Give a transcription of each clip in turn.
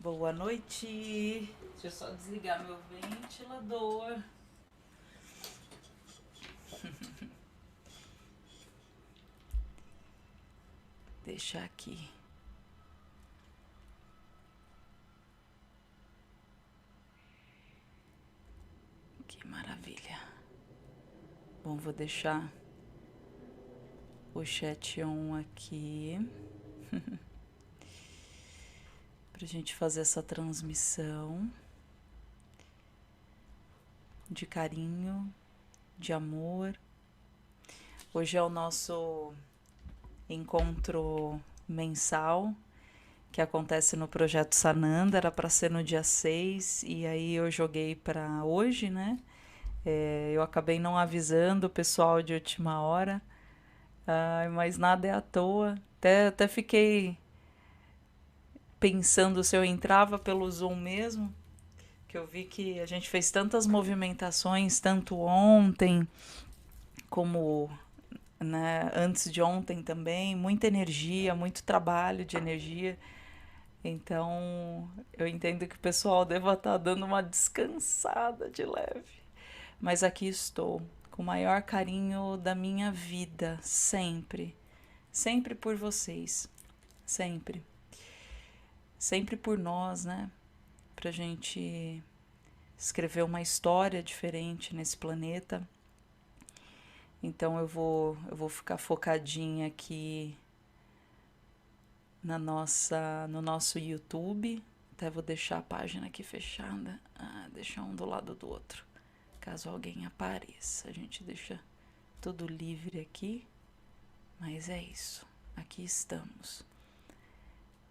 Boa noite. Deixa eu só desligar meu ventilador. Deixar aqui. Que maravilha. Bom, vou deixar o chat on aqui pra gente fazer essa transmissão de carinho, de amor. Hoje é o nosso encontro mensal que acontece no Projeto Sananda. Era para ser no dia 6 e aí eu joguei para hoje, né? Eu acabei não avisando o pessoal de última hora, mas nada é à toa. Até fiquei pensando se eu entrava pelo Zoom mesmo, que eu vi que a gente fez tantas movimentações, tanto ontem como, né, antes de ontem também, muita energia, muito trabalho de energia. Então eu entendo que o pessoal deva estar dando uma descansada de leve. Mas aqui estou, com o maior carinho da minha vida, sempre. Sempre por vocês. Sempre. Sempre por nós, né? Pra gente escrever uma história diferente nesse planeta. Então eu vou ficar focadinha aqui no nosso YouTube. Até vou deixar a página aqui fechada. Deixar um do lado do outro. Caso alguém apareça, a gente deixa tudo livre aqui. Mas é isso. Aqui estamos.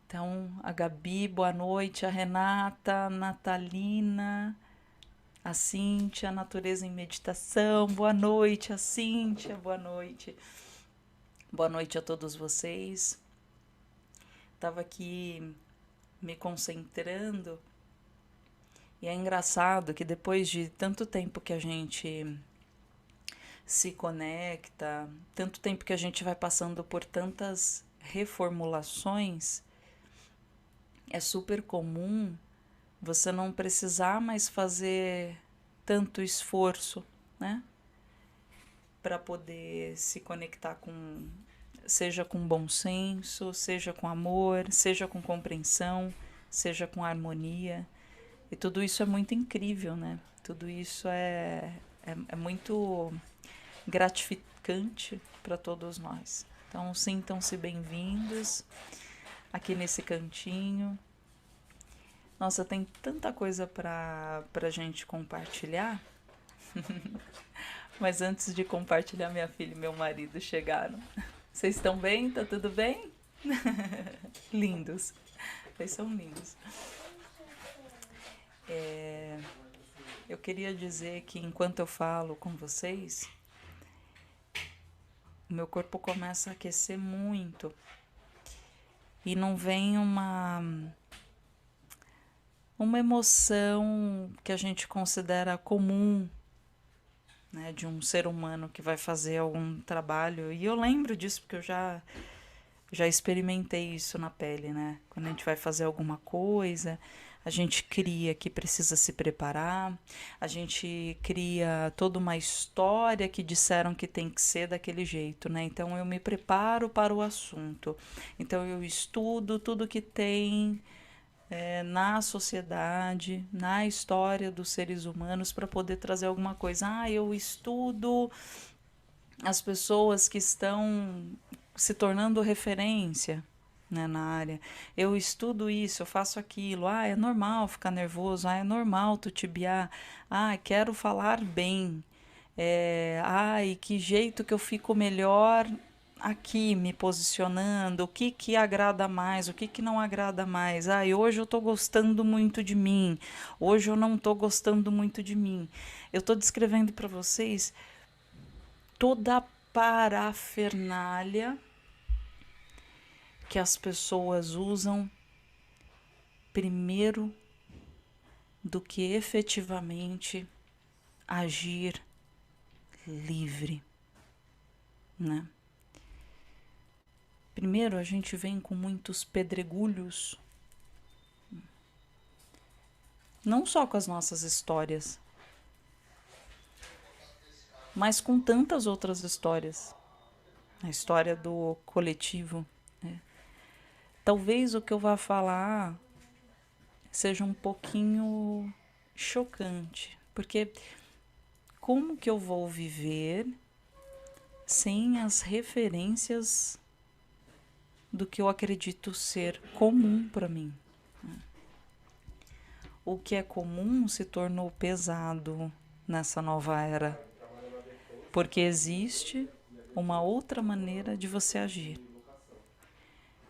Então, a Gabi, boa noite. A Renata, a Natalina, a Cíntia, a Natureza em Meditação. Boa noite, a Cíntia. Boa noite. Boa noite a todos vocês. Estava aqui me concentrando e é engraçado que depois de tanto tempo que a gente se conecta, tanto tempo que a gente vai passando por tantas reformulações, é super comum você não precisar mais fazer tanto esforço, né? Para poder se conectar com, seja com bom senso, seja com amor, seja com compreensão, seja com harmonia. E tudo isso é muito incrível, né? Tudo isso é muito gratificante para todos nós. Então, sintam-se bem-vindos aqui nesse cantinho. Nossa, tem tanta coisa pra gente compartilhar. Mas antes de compartilhar, minha filha e meu marido chegaram. Vocês estão bem? Tá tudo bem? Lindos. Vocês são lindos. Eu queria dizer que enquanto eu falo com vocês, meu corpo começa a aquecer muito. E não vem uma emoção que a gente considera comum, né, de um ser humano que vai fazer algum trabalho. E eu lembro disso porque eu já experimentei isso na pele, né? Quando a gente vai fazer alguma coisa, a gente cria que precisa se preparar, a gente cria toda uma história que disseram que tem que ser daquele jeito, né? Então eu me preparo para o assunto. Então eu estudo tudo que tem na sociedade, na história dos seres humanos para poder trazer alguma coisa. Eu estudo as pessoas que estão se tornando referência, né, na área. Eu estudo isso, eu faço aquilo. É normal ficar nervoso. É normal titubear. Quero falar bem. E que jeito que eu fico melhor aqui me posicionando, o que agrada mais, o que não agrada mais. Hoje eu tô gostando muito de mim, hoje eu não tô gostando muito de mim. Eu tô descrevendo para vocês toda a parafernália que as pessoas usam primeiro do que efetivamente agir livre, né? Primeiro, a gente vem com muitos pedregulhos Não só com as nossas histórias, mas com tantas outras histórias. A história do coletivo. Talvez o que eu vá falar seja um pouquinho chocante, porque como que eu vou viver sem as referências do que eu acredito ser comum para mim? O que é comum se tornou pesado nessa nova era, porque existe uma outra maneira de você agir,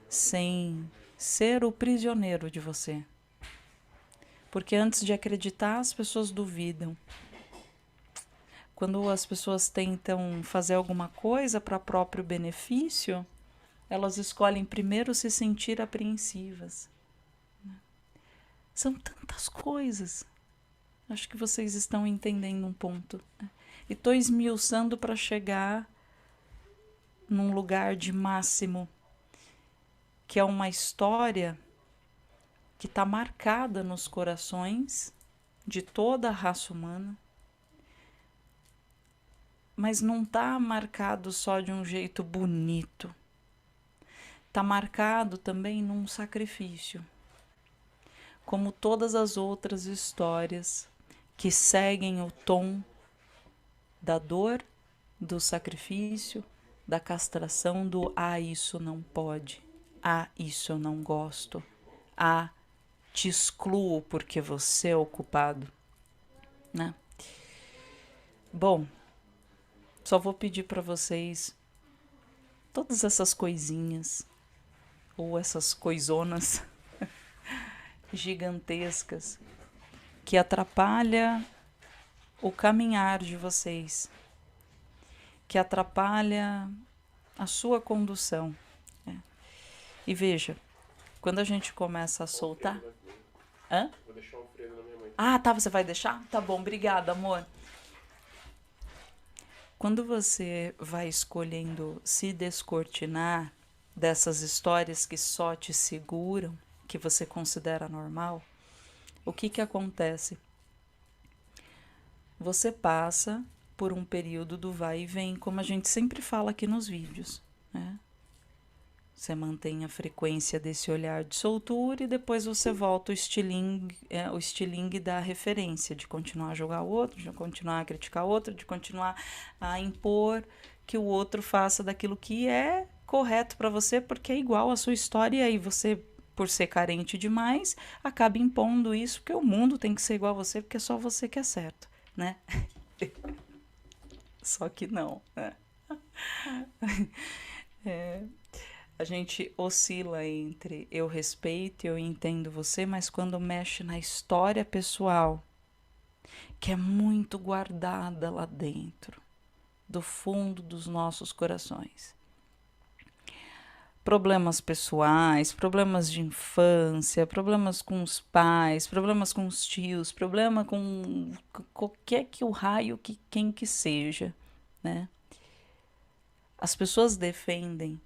sem ser o prisioneiro de você. Porque antes de acreditar, as pessoas duvidam. Quando as pessoas tentam fazer alguma coisa para próprio benefício, elas escolhem primeiro se sentir apreensivas. São tantas coisas. Acho que vocês estão entendendo um ponto. E estou esmiuçando para chegar num lugar de máximo, que é uma história que está marcada nos corações de toda a raça humana, mas não está marcado só de um jeito bonito. Está marcado também num sacrifício, como todas as outras histórias que seguem o tom da dor, do sacrifício, da castração, do isso não pode, isso eu não gosto, te excluo porque você é o culpado, né? Bom, só vou pedir para vocês todas essas coisinhas ou essas coisonas gigantescas que atrapalha o caminhar de vocês, que atrapalha a sua condução. E veja, quando a gente começa a soltar... Hã? Vou deixar um freio na minha mãe. Ah, tá, você vai deixar? Tá bom, obrigada, amor. Quando você vai escolhendo se descortinar dessas histórias que só te seguram, que você considera normal, o que que acontece? Você passa por um período do vai e vem, como a gente sempre fala aqui nos vídeos, né? Você mantém a frequência desse olhar de soltura e depois você volta o estilingue da referência, de continuar a julgar o outro, de continuar a criticar o outro, de continuar a impor que o outro faça daquilo que é correto para você, porque é igual à sua história, e aí você, por ser carente demais, acaba impondo isso, porque o mundo tem que ser igual a você, porque é só você que é certo, né? Só que não, né? A gente oscila entre eu respeito e eu entendo você, mas quando mexe na história pessoal, que é muito guardada lá dentro, do fundo dos nossos corações. Problemas pessoais, problemas de infância, problemas com os pais, problemas com os tios, problema com qualquer que o raio, que quem que seja, né? As pessoas defendem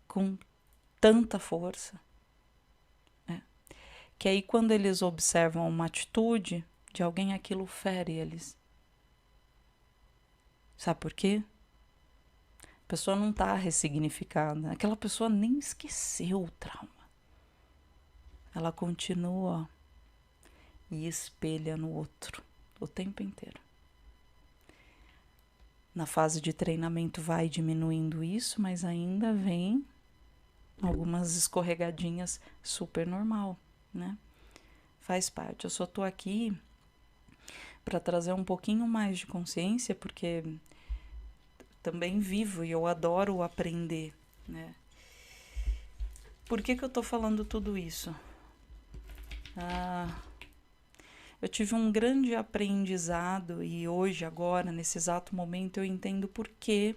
com tanta força, né? Que aí quando eles observam uma atitude de alguém, aquilo fere eles. Sabe por quê? A pessoa não está ressignificada. Aquela pessoa nem esqueceu o trauma. Ela continua e espelha no outro o tempo inteiro. Na fase de treinamento vai diminuindo isso, mas ainda vem algumas escorregadinhas, super normal, né? Faz parte. Eu só tô aqui para trazer um pouquinho mais de consciência, porque também vivo e eu adoro aprender, né? Por que que eu tô falando tudo isso? Eu tive um grande aprendizado e hoje, agora, nesse exato momento, eu entendo por que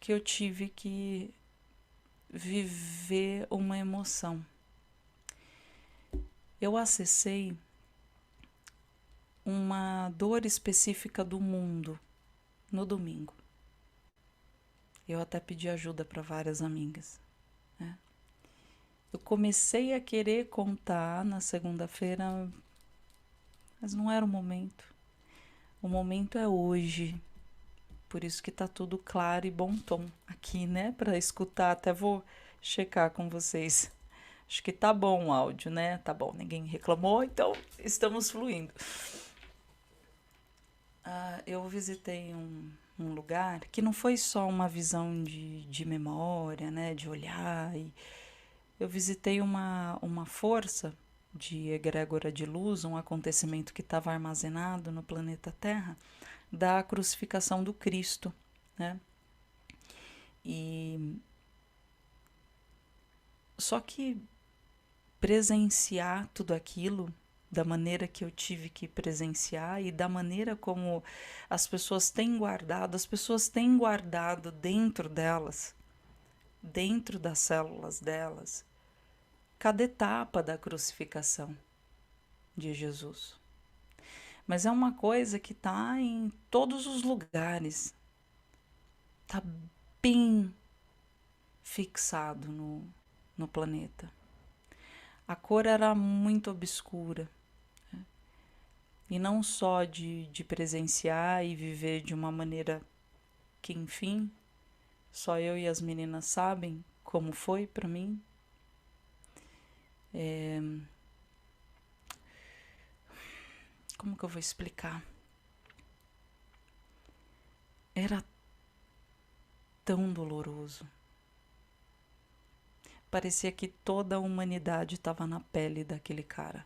eu tive que viver uma emoção. Eu acessei uma dor específica do mundo no domingo. Eu até pedi ajuda para várias amigas, né? Eu comecei a querer contar na segunda-feira, mas não era o momento. O momento é hoje. Por isso que tá tudo claro e bom tom aqui, né? Para escutar, até vou checar com vocês. Acho que tá bom o áudio, né? Tá bom, ninguém reclamou, então estamos fluindo. Eu visitei um lugar que não foi só uma visão de memória, né? De olhar. Eu visitei uma força de egrégora de luz, um acontecimento que estava armazenado no planeta Terra, da crucificação do Cristo, né? E só que presenciar tudo aquilo da maneira que eu tive que presenciar e da maneira como as pessoas têm guardado dentro delas, dentro das células delas, cada etapa da crucificação de Jesus. Mas é uma coisa que está em todos os lugares, está bem fixado no planeta. A cor era muito obscura. E não só de presenciar e viver de uma maneira que, enfim, só eu e as meninas sabem como foi para mim. Como que eu vou explicar? Era tão doloroso. Parecia que toda a humanidade estava na pele daquele cara.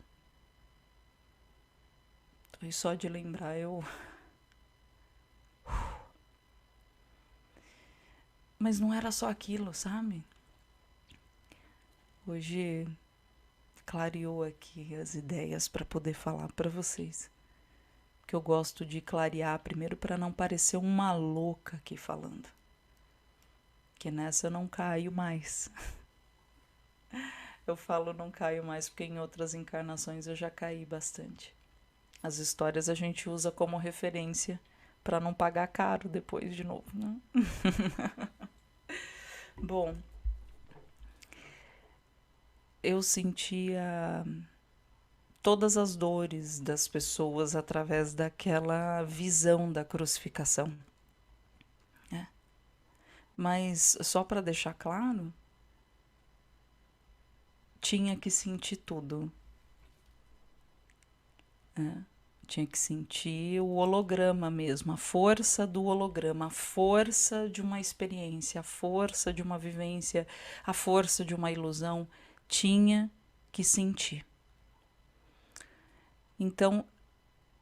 E só de lembrar eu. Mas não era só aquilo, sabe? Hoje clareou aqui as ideias para poder falar para vocês. Que eu gosto de clarear primeiro para não parecer uma louca aqui falando. Que nessa eu não caio mais. Eu falo não caio mais porque em outras encarnações eu já caí bastante. As histórias a gente usa como referência para não pagar caro depois de novo, né? Bom, eu sentia todas as dores das pessoas através daquela visão da crucificação. Né? Mas só para deixar claro, tinha que sentir tudo. Né? Tinha que sentir o holograma mesmo, a força do holograma, a força de uma experiência, a força de uma vivência, a força de uma ilusão. Tinha que sentir. Então,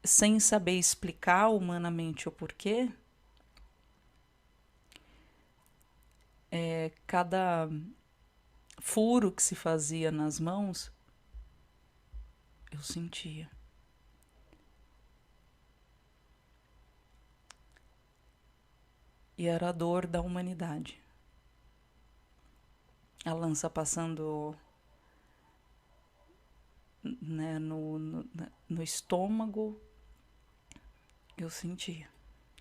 sem saber explicar humanamente o porquê, cada furo que se fazia nas mãos, eu sentia. E era a dor da humanidade. A lança passando, né, no estômago, eu sentia.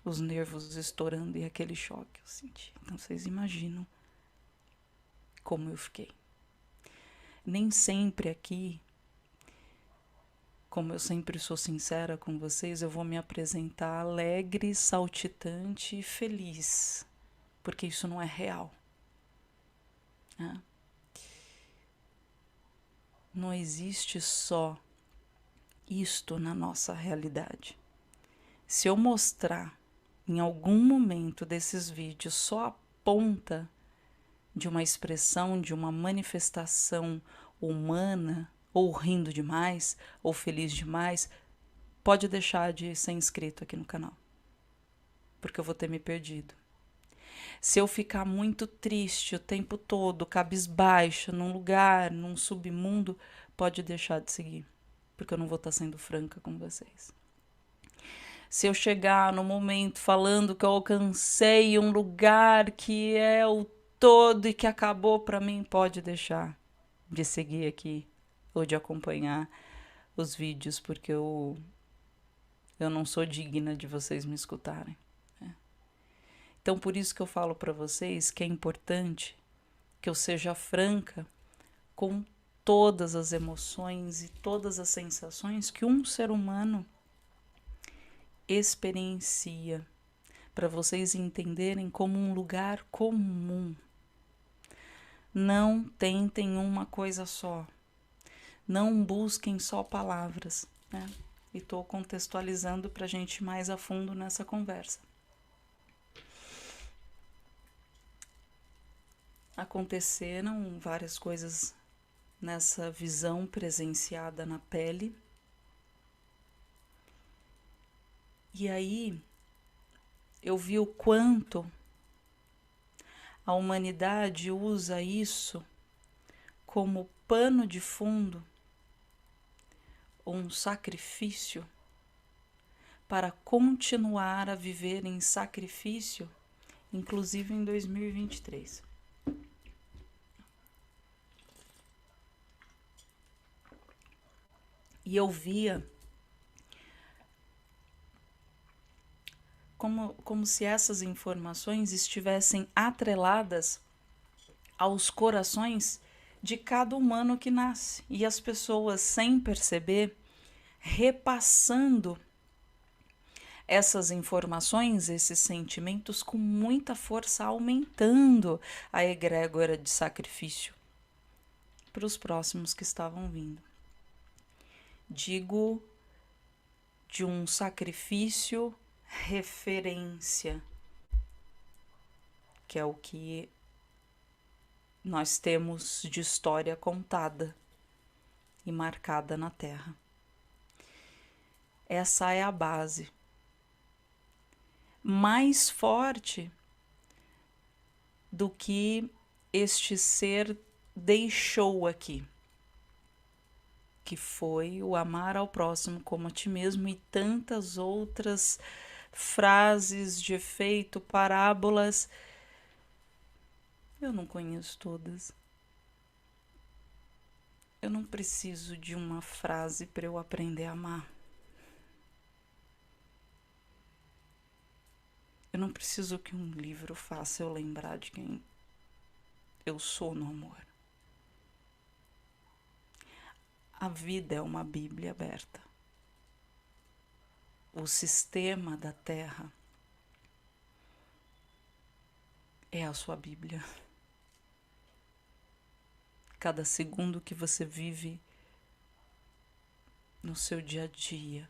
Os nervos estourando e aquele choque, eu sentia. Então vocês imaginam como eu fiquei. Nem sempre aqui, como eu sempre sou sincera com vocês, eu vou me apresentar alegre, saltitante e feliz, porque isso não é real. Né? Não existe só isto na nossa realidade. Se eu mostrar em algum momento desses vídeos só a ponta de uma expressão, de uma manifestação humana, ou rindo demais, ou feliz demais, pode deixar de ser inscrito aqui no canal, porque eu vou ter me perdido. Se eu ficar muito triste o tempo todo, cabisbaixa, num lugar, num submundo, pode deixar de seguir, porque eu não vou estar sendo franca com vocês. Se eu chegar no momento falando que eu alcancei um lugar que é o todo e que acabou para mim, pode deixar de seguir aqui ou de acompanhar os vídeos, porque eu não sou digna de vocês me escutarem. Né? Então, por isso que eu falo para vocês que é importante que eu seja franca com todas as emoções e todas as sensações que um ser humano experiencia, para vocês entenderem como um lugar comum. Não tentem uma coisa só. Não busquem só palavras, né? E estou contextualizando para a gente ir mais a fundo nessa conversa. Aconteceram várias coisas nessa visão presenciada na pele. E aí eu vi o quanto a humanidade usa isso como pano de fundo, um sacrifício, para continuar a viver em sacrifício, inclusive em 2023. E eu via como se essas informações estivessem atreladas aos corações de cada humano que nasce. E as pessoas, sem perceber, repassando essas informações, esses sentimentos com muita força, aumentando a egrégora de sacrifício para os próximos que estavam vindo. Digo de um sacrifício referência, que é o que nós temos de história contada e marcada na Terra. Essa é a base. Mais forte do que este ser deixou aqui, que foi o amar ao próximo como a ti mesmo e tantas outras frases de efeito, parábolas. Eu não conheço todas. Eu não preciso de uma frase para eu aprender a amar. Eu não preciso que um livro faça eu lembrar de quem eu sou no amor. A vida é uma Bíblia aberta. O sistema da Terra é a sua Bíblia. Cada segundo que você vive no seu dia a dia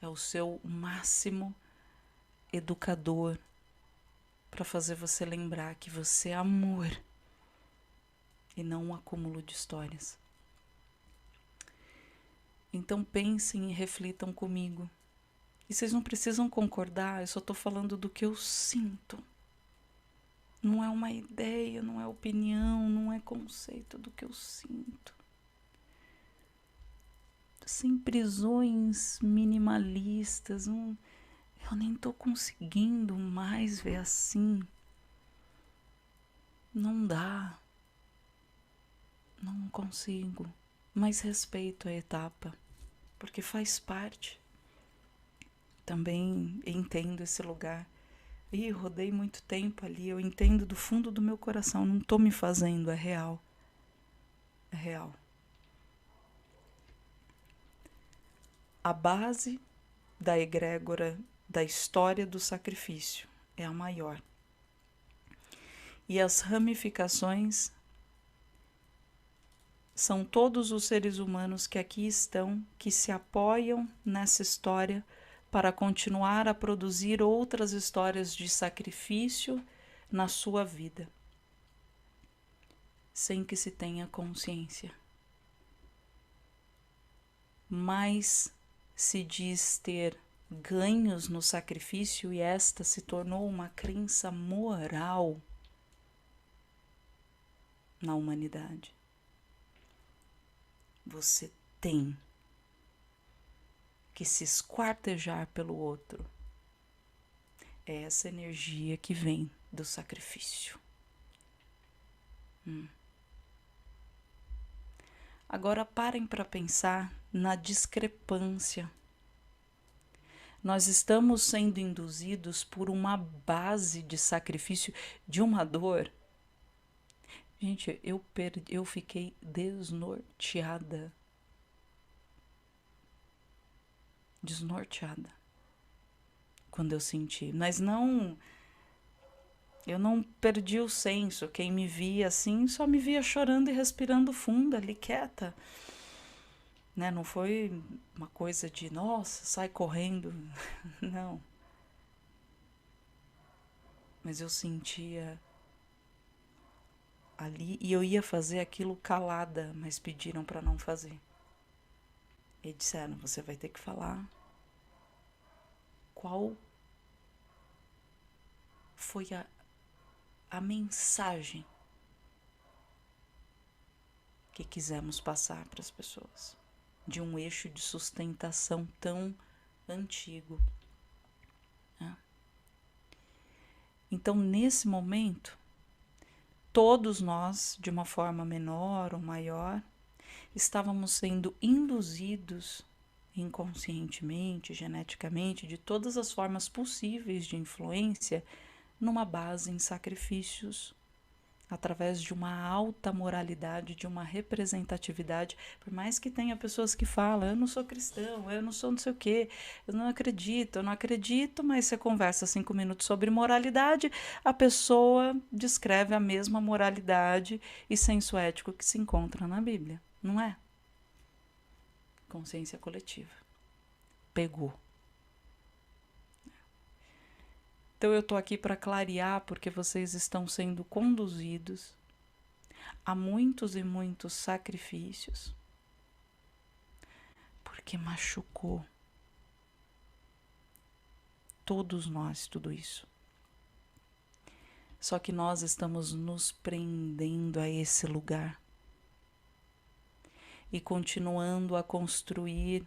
é o seu máximo educador para fazer você lembrar que você é amor e não um acúmulo de histórias. Então pensem e reflitam comigo. E vocês não precisam concordar, eu só estou falando do que eu sinto. Não é uma ideia, não é opinião, não é conceito, do que eu sinto. Sem prisões minimalistas, eu nem estou conseguindo mais ver assim. Não dá. Não consigo. Mas respeito a etapa, porque faz parte. Também entendo esse lugar. Ih, rodei muito tempo ali, eu entendo do fundo do meu coração, não estou me fazendo, é real. É real. A base da egrégora da história do sacrifício é a maior. E as ramificações são todos os seres humanos que aqui estão, que se apoiam nessa história para continuar a produzir outras histórias de sacrifício na sua vida, sem que se tenha consciência. Mas se diz ter ganhos no sacrifício e esta se tornou uma crença moral na humanidade. Você tem que se esquartejar pelo outro. É essa energia que vem do sacrifício. Agora parem para pensar na discrepância. Nós estamos sendo induzidos por uma base de sacrifício, de uma dor. Gente, eu fiquei desnorteada. Desnorteada. Quando eu senti. Mas não. Eu não perdi o senso. Quem me via assim só me via chorando e respirando fundo ali, quieta. Né? Não foi uma coisa de, nossa, sai correndo. Não. Mas eu sentia ali e eu ia fazer aquilo calada, mas pediram para não fazer. E disseram, você vai ter que falar qual foi a mensagem que quisemos passar para as pessoas, de um eixo de sustentação tão antigo. Né? Então, nesse momento, todos nós, de uma forma menor ou maior, estávamos sendo induzidos inconscientemente, geneticamente, de todas as formas possíveis de influência, numa base em sacrifícios, através de uma alta moralidade, de uma representatividade. Por mais que tenha pessoas que falam, eu não sou cristão, eu não sou não sei o quê, eu não acredito, mas você conversa 5 minutos sobre moralidade, a pessoa descreve a mesma moralidade e senso ético que se encontra na Bíblia, não é? Consciência coletiva. Pegou. Então eu tô aqui para clarear porque vocês estão sendo conduzidos a muitos e muitos sacrifícios, porque machucou todos nós tudo isso. Só que nós estamos nos prendendo a esse lugar e continuando a construir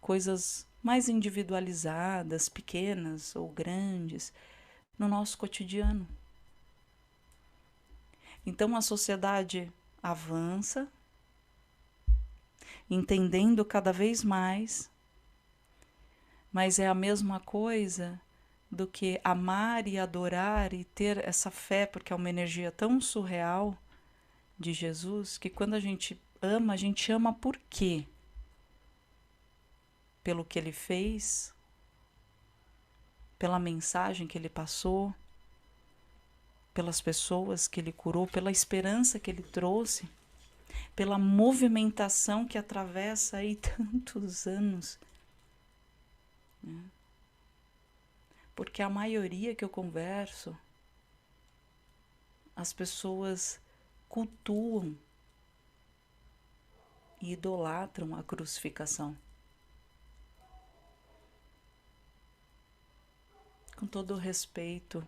coisas mais individualizadas, pequenas ou grandes, no nosso cotidiano. Então a sociedade avança, entendendo cada vez mais, mas é a mesma coisa do que amar e adorar e ter essa fé, porque é uma energia tão surreal de Jesus, que quando a gente ama por quê? Pelo que ele fez, pela mensagem que ele passou, pelas pessoas que ele curou, pela esperança que ele trouxe, pela movimentação que atravessa aí tantos anos. Né? Porque a maioria que eu converso, as pessoas cultuam e idolatram a crucificação. Com todo o respeito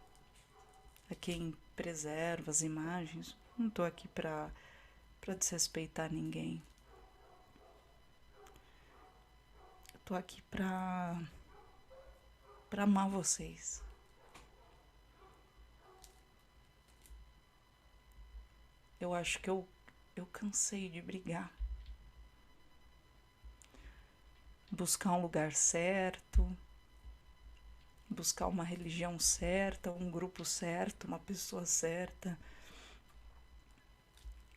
a quem preserva as imagens, não estou aqui para desrespeitar ninguém. Estou aqui para amar vocês. Eu acho que eu cansei de brigar. Buscar um lugar certo, buscar uma religião certa, um grupo certo, uma pessoa certa.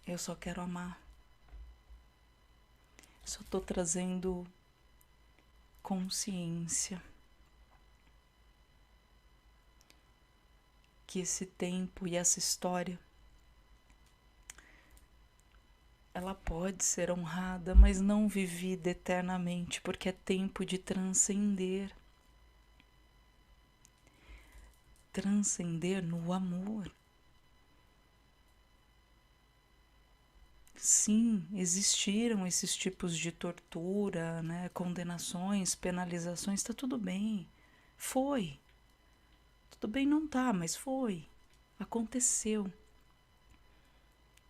Eu só quero amar. Só estou trazendo consciência que esse tempo e essa história ela pode ser honrada, mas não vivida eternamente, porque é tempo de transcender. Transcender no amor. Sim, existiram esses tipos de tortura, né, condenações, penalizações, está tudo bem. Foi. Tudo bem não tá, mas foi. Aconteceu.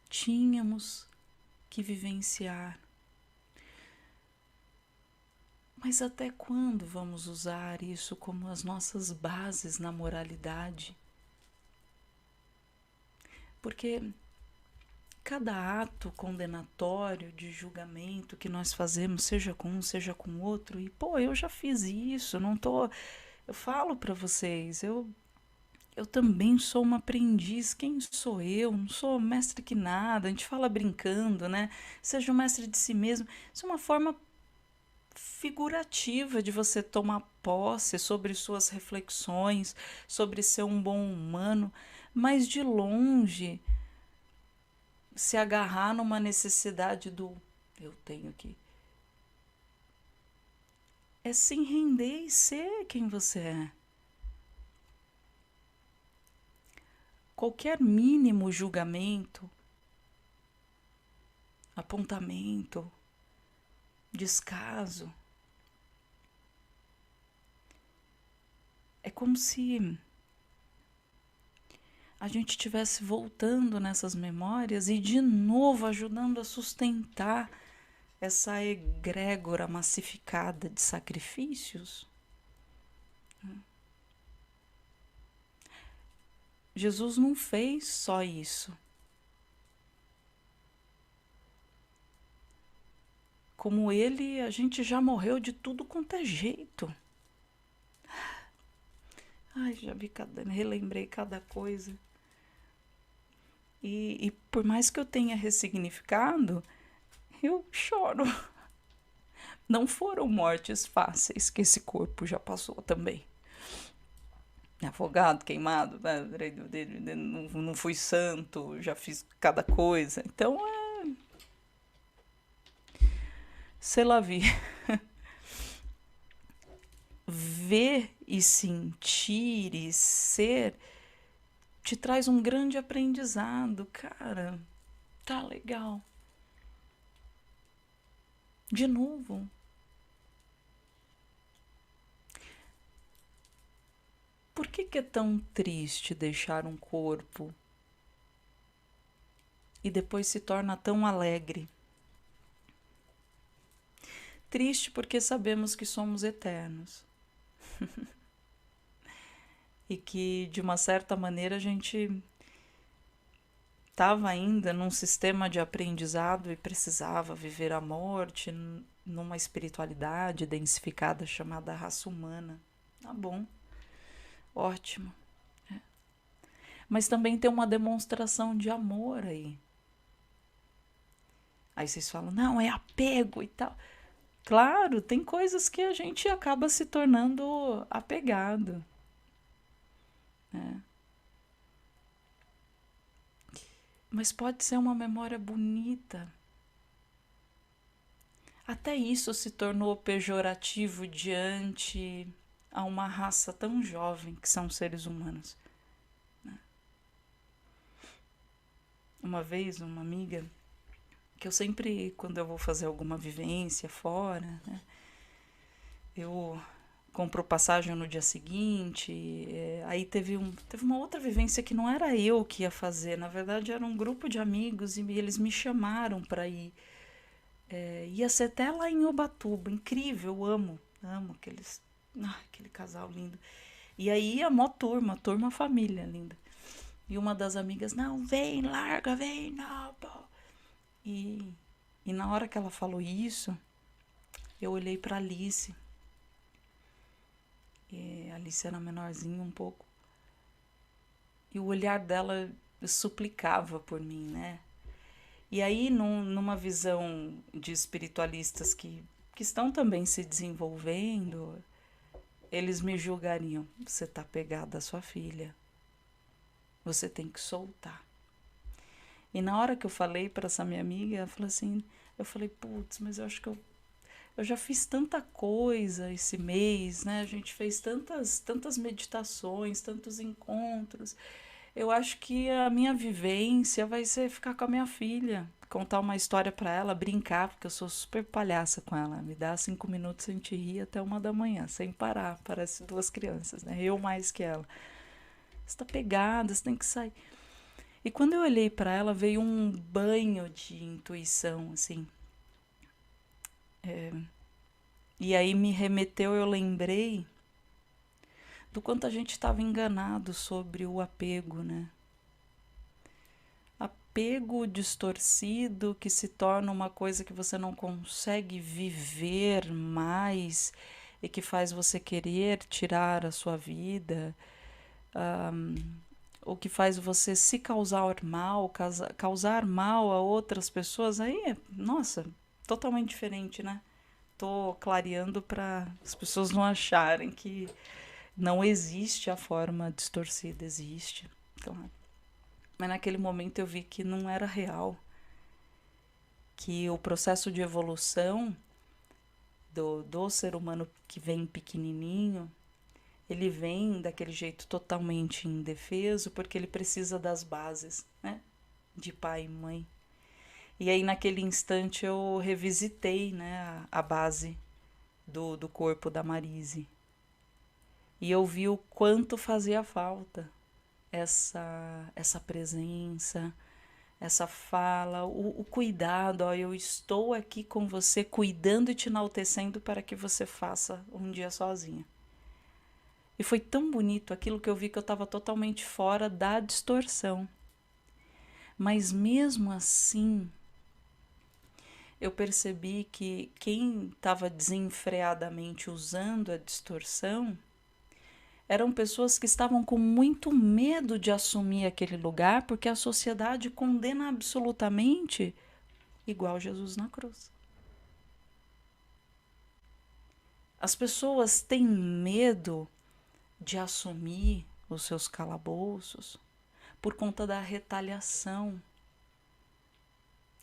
Tínhamos que vivenciar. Mas até quando vamos usar isso como as nossas bases na moralidade? Porque cada ato condenatório de julgamento que nós fazemos, seja com um, seja com outro, e pô, eu já fiz isso, não tô. Eu falo para vocês, eu Eu também sou uma aprendiz. Quem sou eu? Não sou mestre que nada. A gente fala brincando, né? Seja um mestre de si mesmo. Isso é uma forma figurativa de você tomar posse sobre suas reflexões, sobre ser um bom humano, mas de longe se agarrar numa necessidade do eu tenho que. É se render e ser quem você é. Qualquer mínimo julgamento, apontamento, descaso, é como se a gente estivesse voltando nessas memórias e de novo ajudando a sustentar essa egrégora massificada de sacrifícios. Jesus não fez só isso. Como ele, a gente já morreu de tudo quanto é jeito. Ai, já vi relembrei cada coisa. E por mais que eu tenha ressignificado, eu choro. Não foram mortes fáceis que esse corpo já passou também. Afogado, queimado, não fui santo, já fiz cada coisa. Então c'est la vie. Ver e sentir e ser te traz um grande aprendizado, cara. Tá legal. De novo. Por que é tão triste deixar um corpo e depois se torna tão alegre? Triste porque sabemos que somos eternos. E que, de uma certa maneira, a gente estava ainda num sistema de aprendizado e precisava viver a morte numa espiritualidade densificada chamada raça humana. Tá bom, ótimo. Mas também tem uma demonstração de amor aí. Aí vocês falam, não, é apego e tal. Claro, tem coisas que a gente acaba se tornando apegado. Né? Mas pode ser uma memória bonita. Até isso se tornou pejorativo diante a uma raça tão jovem que são seres humanos. Né? Uma vez, uma amiga, que eu sempre, quando eu vou fazer alguma vivência fora, né, eu compro passagem no dia seguinte. Aí teve uma outra vivência que não era eu que ia fazer, na verdade era um grupo de amigos e eles me chamaram para ir. Ia ser até lá em Ubatuba, incrível, eu amo aquele casal lindo. E aí a mó turma família linda. E uma das amigas, não, vem, larga, vem, não, pô. E na hora que ela falou isso, eu olhei para Alice. A Alice era menorzinha um pouco. E o olhar dela suplicava por mim, né? E aí, numa visão de espiritualistas que estão também se desenvolvendo, eles me julgariam. Você tá pegada à sua filha. Você tem que soltar. E na hora que eu falei para essa minha amiga, ela falou assim, eu falei, putz, mas eu acho que eu já fiz tanta coisa esse mês, né? A gente fez tantas meditações, tantos encontros. Eu acho que a minha vivência vai ser ficar com a minha filha, contar uma história para ela, brincar, porque eu sou super palhaça com ela. Me dá 5 minutos, a gente ri até 1 da manhã, sem parar. Parece duas crianças, né? Eu mais que ela. Você tá pegada, você tem que sair. E quando eu olhei para ela, veio um banho de intuição, assim. E aí me remeteu, eu lembrei do quanto a gente estava enganado sobre o apego, né? Apego distorcido que se torna uma coisa que você não consegue viver mais e que faz você querer tirar a sua vida. o que faz você se causar mal a outras pessoas, aí é, nossa, totalmente diferente, né? Tô clareando para as pessoas não acharem que não existe a forma distorcida, existe, claro. Mas naquele momento eu vi que não era real, que o processo de evolução do ser humano que vem pequenininho, ele vem daquele jeito totalmente indefeso porque ele precisa das bases, né? De pai e mãe. E aí naquele instante eu revisitei, né, a base do corpo da Marise. E eu vi o quanto fazia falta essa presença, essa fala, o cuidado. Ó, eu estou aqui com você, cuidando e te enaltecendo para que você faça um dia sozinha. E foi tão bonito aquilo que eu vi que eu estava totalmente fora da distorção. Mas mesmo assim, eu percebi que quem estava desenfreadamente usando a distorção eram pessoas que estavam com muito medo de assumir aquele lugar porque a sociedade condena absolutamente igual Jesus na cruz. As pessoas têm medo de assumir os seus calabouços por conta da retaliação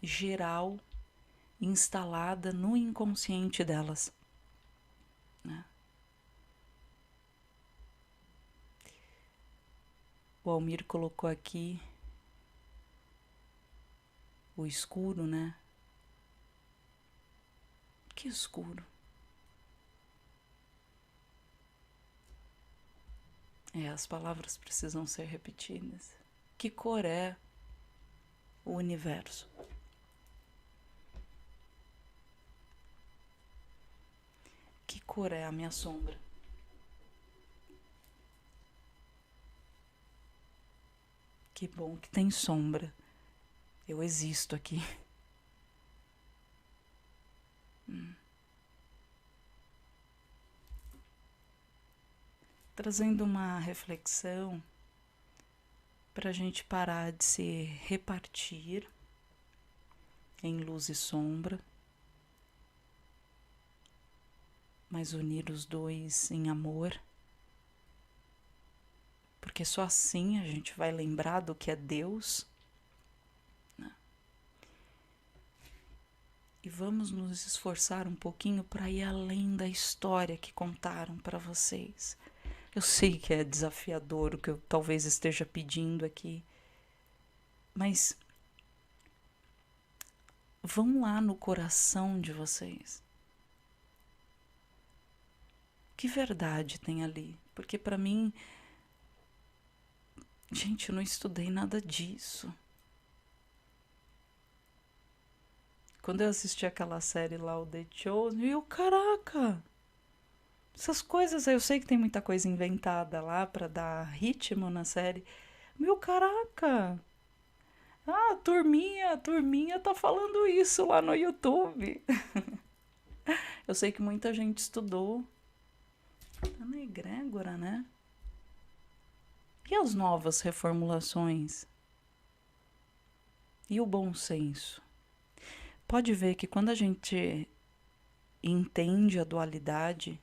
geral instalada no inconsciente delas, né? O Almir colocou aqui o escuro, né? Que escuro? As palavras precisam ser repetidas. Que cor é o universo? Que cor é a minha sombra? Que bom que tem sombra. Eu existo aqui. Trazendo uma reflexão para a gente parar de se repartir em luz e sombra, mas unir os dois em amor, porque só assim a gente vai lembrar do que é Deus, né? E vamos nos esforçar um pouquinho para ir além da história que contaram para vocês. Eu sei que é desafiador o que eu talvez esteja pedindo aqui, mas vão lá no coração de vocês. Que verdade tem ali? Porque para mim, gente, eu não estudei nada disso. Quando eu assisti aquela série lá, o The Chosen, eu, caraca, essas coisas, eu sei que tem muita coisa inventada lá pra dar ritmo na série. Meu, caraca, a turminha tá falando isso lá no YouTube. Eu sei que muita gente estudou. Tá na egrégora, né? E as novas reformulações? E o bom senso? Pode ver que quando a gente entende a dualidade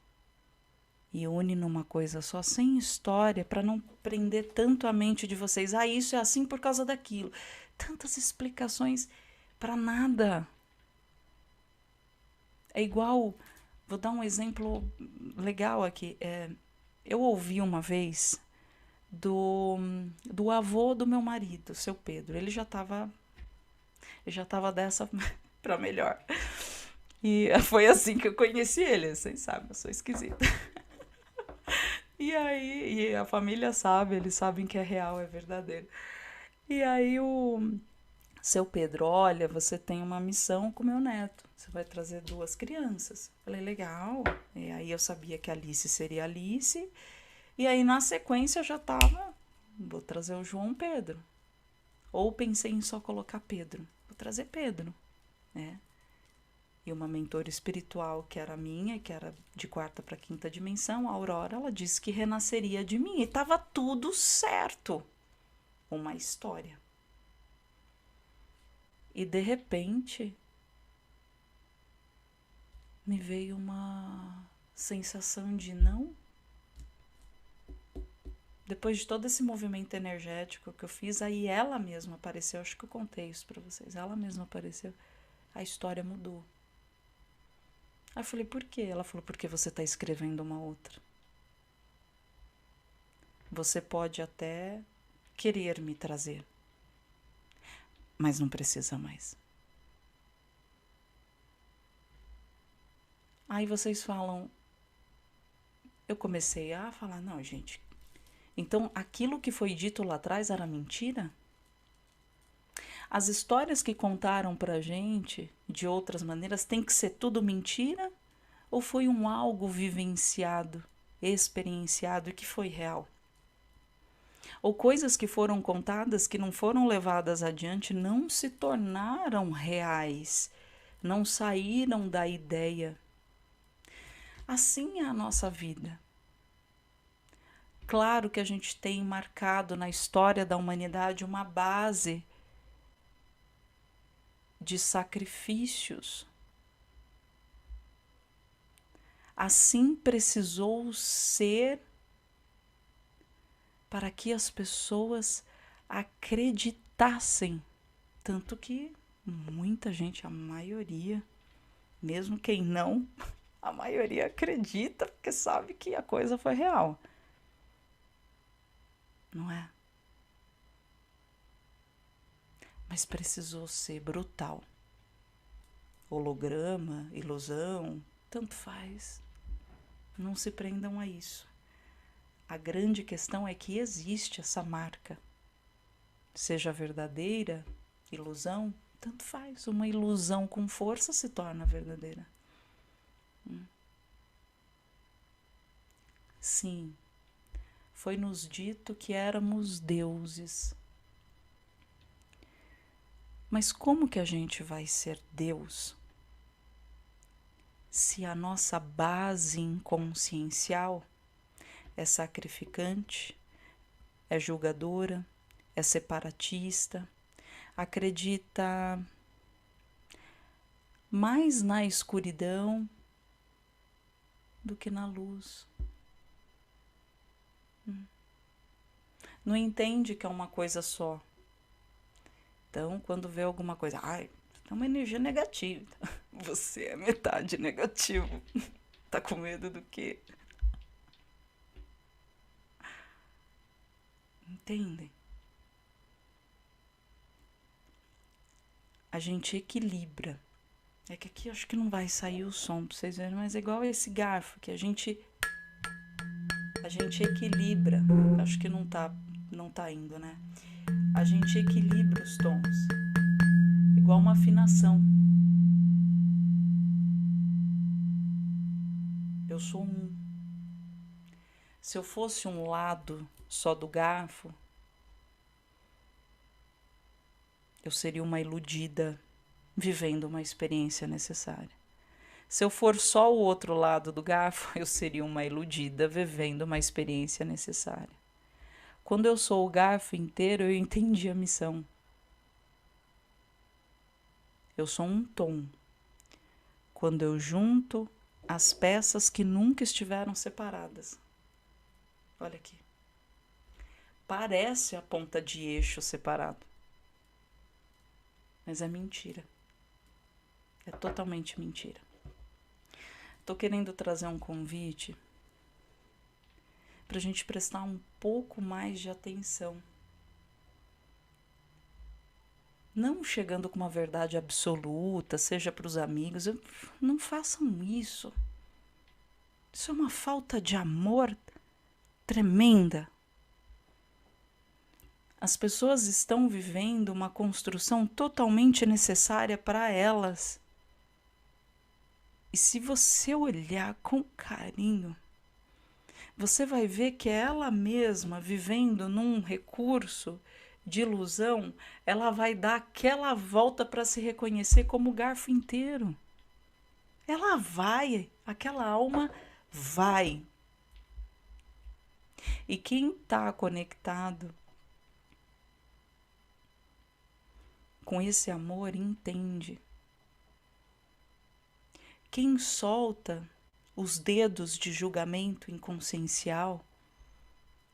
e une numa coisa só, sem história, para não prender tanto a mente de vocês, isso é assim por causa daquilo. Tantas explicações para nada. É igual, vou dar um exemplo legal aqui. Eu ouvi uma vez do avô do meu marido, seu Pedro. Ele já estava dessa para melhor. E foi assim que eu conheci ele, vocês sabem, eu sou esquisita. E aí, e a família sabe, eles sabem que é real, é verdadeiro. E aí o seu Pedro, olha, você tem uma missão com meu neto. Você vai trazer 2 crianças. Falei, legal. E aí eu sabia que a Alice seria Alice. E aí na sequência eu já tava, vou trazer o João Pedro. Ou pensei em só colocar Pedro. Vou trazer Pedro, né? E uma mentora espiritual que era minha, que era de quarta para quinta dimensão, a Aurora, ela disse que renasceria de mim. E estava tudo certo. Uma história. E de repente, me veio uma sensação de não. Depois de todo esse movimento energético que eu fiz, aí ela mesma apareceu. Acho que eu contei isso para vocês. Ela mesma apareceu. A história mudou. Aí eu falei, por quê? Ela falou, porque você está escrevendo uma outra. Você pode até querer me trazer, mas não precisa mais. Aí vocês falam, eu comecei a falar, não, gente, então aquilo que foi dito lá atrás era mentira? As histórias que contaram pra gente de outras maneiras tem que ser tudo mentira? Ou foi um algo vivenciado, experienciado e que foi real? Ou coisas que foram contadas que não foram levadas adiante não se tornaram reais, não saíram da ideia. Assim é a nossa vida. Claro que a gente tem marcado na história da humanidade uma base de sacrifícios. Assim precisou ser para que as pessoas acreditassem. Tanto que muita gente, a maioria, mesmo quem não, a maioria acredita porque sabe que a coisa foi real. Não é? Mas precisou ser brutal. Holograma, ilusão, tanto faz. Não se prendam a isso. A grande questão é que existe essa marca. Seja verdadeira, ilusão, tanto faz. Uma ilusão com força se torna verdadeira. Sim, foi nos dito que éramos deuses. Mas como que a gente vai ser Deus se a nossa base inconsciencial é sacrificante, é julgadora, é separatista, acredita mais na escuridão do que na luz? Não entende que é uma coisa só. Então, quando vê alguma coisa, ai, é uma energia negativa. Você é metade negativo. Tá com medo do quê? Entendem? A gente equilibra. É que aqui acho que não vai sair o som pra vocês verem, mas é igual esse garfo que a gente equilibra. Acho que não tá indo, né? A gente equilibra os tons. Igual uma afinação. Eu sou um. Se eu fosse um lado só do garfo, eu seria uma iludida vivendo uma experiência necessária. Se eu for só o outro lado do garfo, eu seria uma iludida vivendo uma experiência necessária. Quando eu sou o garfo inteiro, eu entendi a missão. Eu sou um tom. Quando eu junto as peças que nunca estiveram separadas. Olha aqui. Parece a ponta de eixo separado. Mas é mentira. É totalmente mentira. Estou querendo trazer um convite para a gente prestar um pouco mais de atenção. Não chegando com uma verdade absoluta, seja para os amigos. Não façam isso. Isso é uma falta de amor tremenda. As pessoas estão vivendo uma construção totalmente necessária para elas. E se você olhar com carinho, você vai ver que ela mesma, vivendo num recurso de ilusão, ela vai dar aquela volta para se reconhecer como garfo inteiro. ela vai, aquela alma vai. E quem está conectado com esse amor entende. Quem solta os dedos de julgamento inconsciencial,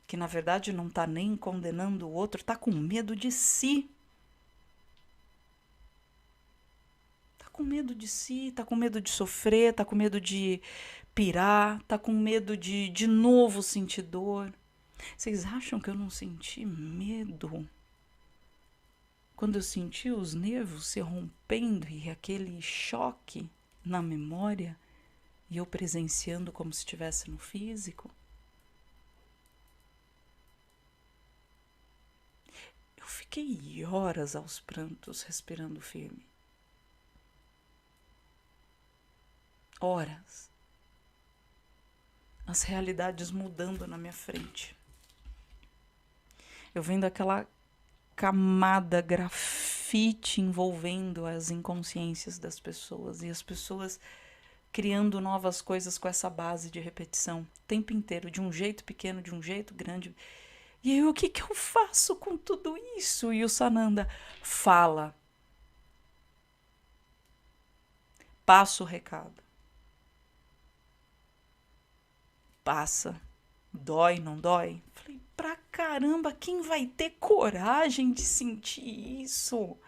que na verdade não está nem condenando o outro, está com medo de si. Está com medo de si, está com medo de sofrer, está com medo de pirar, está com medo de novo sentir dor. Vocês acham que eu não senti medo? Quando eu senti os nervos se rompendo e aquele choque na memória, e eu presenciando como se estivesse no físico, eu fiquei horas aos prantos, respirando firme. Horas. As realidades mudando na minha frente. Eu vendo aquela camada grafite envolvendo as inconsciências das pessoas e as pessoas criando novas coisas com essa base de repetição o tempo inteiro, de um jeito pequeno, de um jeito grande. E aí, o que eu faço com tudo isso? E o Sananda fala. Passa o recado. Passa. Dói, não dói? Falei, pra caramba, quem vai ter coragem de sentir isso?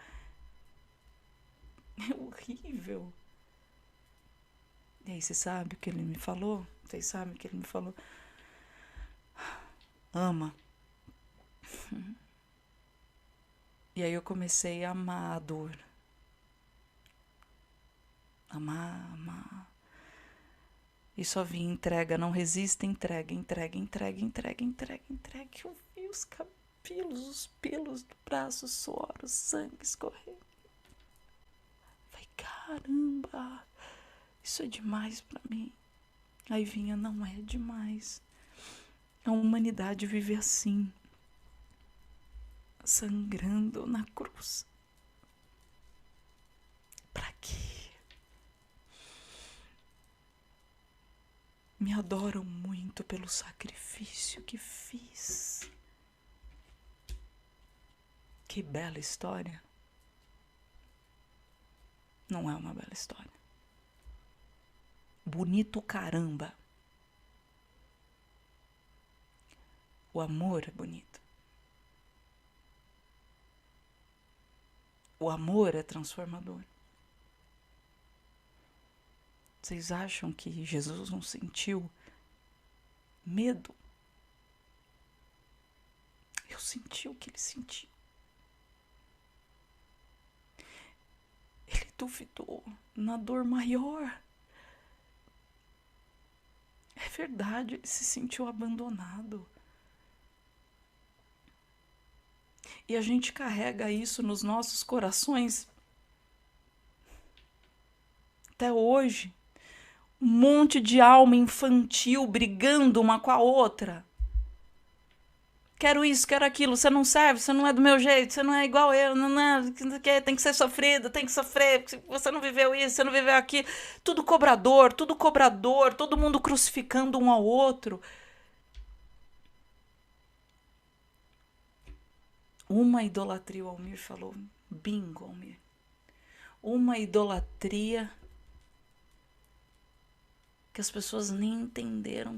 É horrível. E aí, você sabe o que ele me falou? Vocês sabem o que ele me falou? Ama. E aí eu comecei a amar a dor. Amar, amar. E só vinha entrega, não resista, entrega, entrega, entrega, entrega, entrega, entrega. Eu vi os cabelos, os pelos do braço, suor, o sangue escorrendo. Falei, caramba, isso é demais pra mim. Aí vinha, não é demais. A humanidade vive assim, sangrando na cruz. Pra quê? Me adoram muito pelo sacrifício que fiz. Que bela história. Não é uma bela história. Bonito caramba. O amor é bonito. O amor é transformador. Vocês acham que Jesus não sentiu medo? Eu senti o que ele sentiu. Ele duvidou na dor maior. É verdade, ele se sentiu abandonado. E a gente carrega isso nos nossos corações até hoje. Um monte de alma infantil brigando uma com a outra. Quero isso, quero aquilo, você não serve, você não é do meu jeito, você não é igual eu, não é, tem que ser sofrido, tem que sofrer, você não viveu isso, você não viveu aquilo. Tudo cobrador, todo mundo crucificando um ao outro. Uma idolatria, o Almir falou, bingo, Almir. Uma idolatria que as pessoas nem entenderam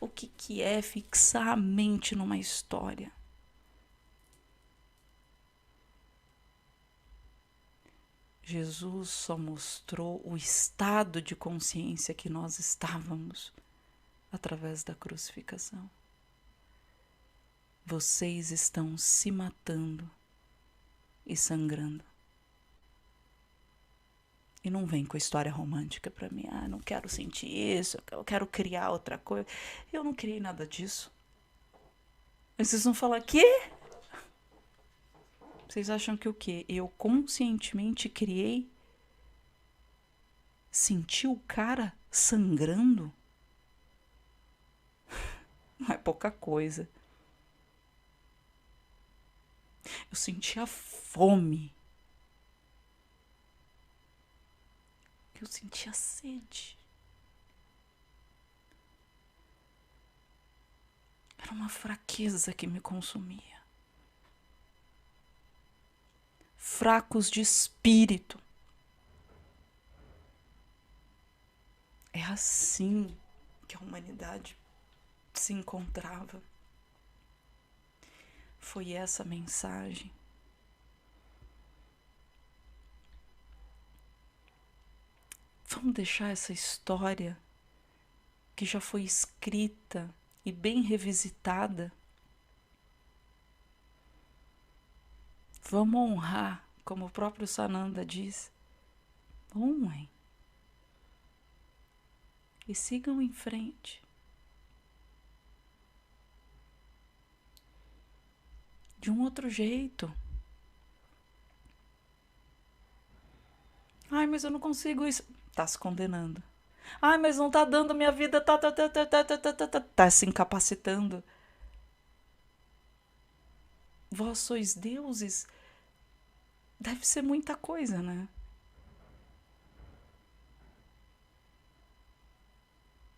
o que é fixar a mente numa história. Jesus só mostrou o estado de consciência que nós estávamos através da crucificação. Vocês estão se matando e sangrando. E não vem com história romântica pra mim. Ah, não quero sentir isso, eu quero criar outra coisa. Eu não criei nada disso. Mas vocês vão falar, quê? Vocês acham que o quê? Eu conscientemente criei? Senti o cara sangrando? Não é pouca coisa. Eu senti a fome. que eu sentia sede. Era uma fraqueza que me consumia. Fracos de espírito. É assim que a humanidade se encontrava. Foi essa mensagem. Vamos deixar essa história que já foi escrita e bem revisitada. Vamos honrar, como o próprio Sananda diz. Honrem. E sigam em frente. De um outro jeito. Ai, mas eu não consigo isso. Tá se condenando. Ai, mas não tá dando minha vida. Tá se incapacitando. Vós sois deuses. Deve ser muita coisa, né?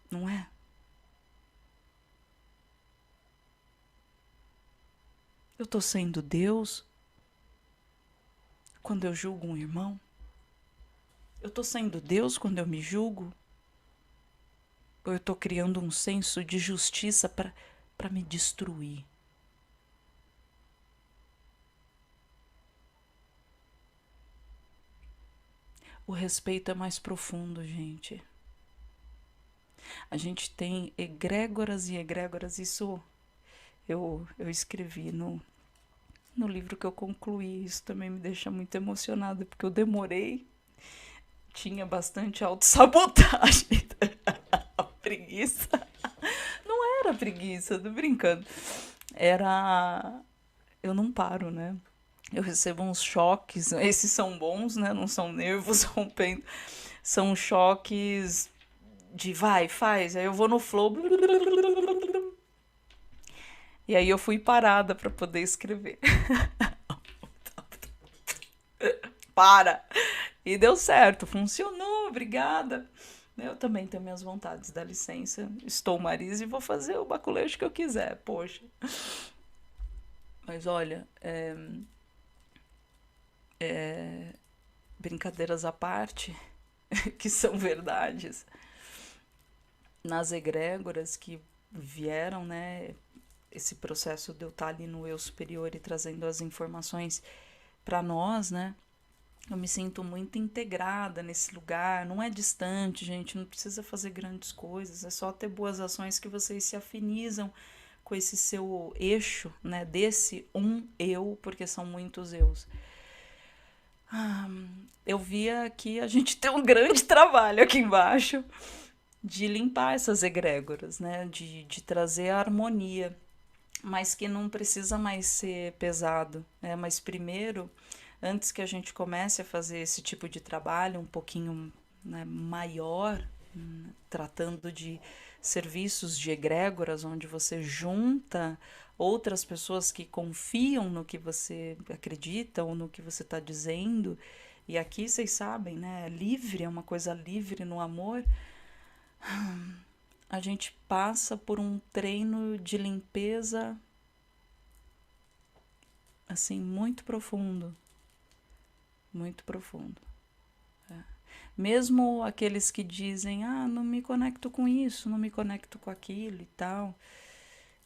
Não é? Eu tô sendo Deus quando eu julgo um irmão? Eu tô sendo Deus quando eu me julgo? Ou eu tô criando um senso de justiça para me destruir? O respeito é mais profundo, gente. A gente tem egrégoras e egrégoras. Isso eu escrevi no livro que eu concluí. Isso também me deixa muito emocionada, porque eu demorei. Tinha bastante autossabotagem. Preguiça. Não era preguiça, tô brincando. Era. Eu não paro, né? Eu recebo uns choques. Esses são bons, né? Não são nervos rompendo. São choques de vai, faz. Aí eu vou no flow. E aí eu fui parada para poder escrever. Para! E deu certo, funcionou, obrigada. Eu também tenho minhas vontades, dá licença. Estou Marisa e vou fazer o baculejo que eu quiser, poxa. Mas olha, brincadeiras à parte, que são verdades, nas egrégoras que vieram, né? Esse processo de eu estar ali no eu superior e trazendo as informações para nós, né? Eu me sinto muito integrada nesse lugar, não é distante, gente, não precisa fazer grandes coisas, é só ter boas ações que vocês se afinizam com esse seu eixo, né, desse um eu, porque são muitos eus. Eu via que a gente tem um grande trabalho aqui embaixo de limpar essas egrégoras, né, de trazer a harmonia, mas que não precisa mais ser pesado, né, mas primeiro antes que a gente comece a fazer esse tipo de trabalho um pouquinho, né, maior, tratando de serviços de egrégoras, onde você junta outras pessoas que confiam no que você acredita ou no que você está dizendo. E aqui vocês sabem, né? Livre, é uma coisa livre no amor. A gente passa por um treino de limpeza assim muito profundo. Muito profundo. Mesmo aqueles que dizem, não me conecto com isso, não me conecto com aquilo e tal,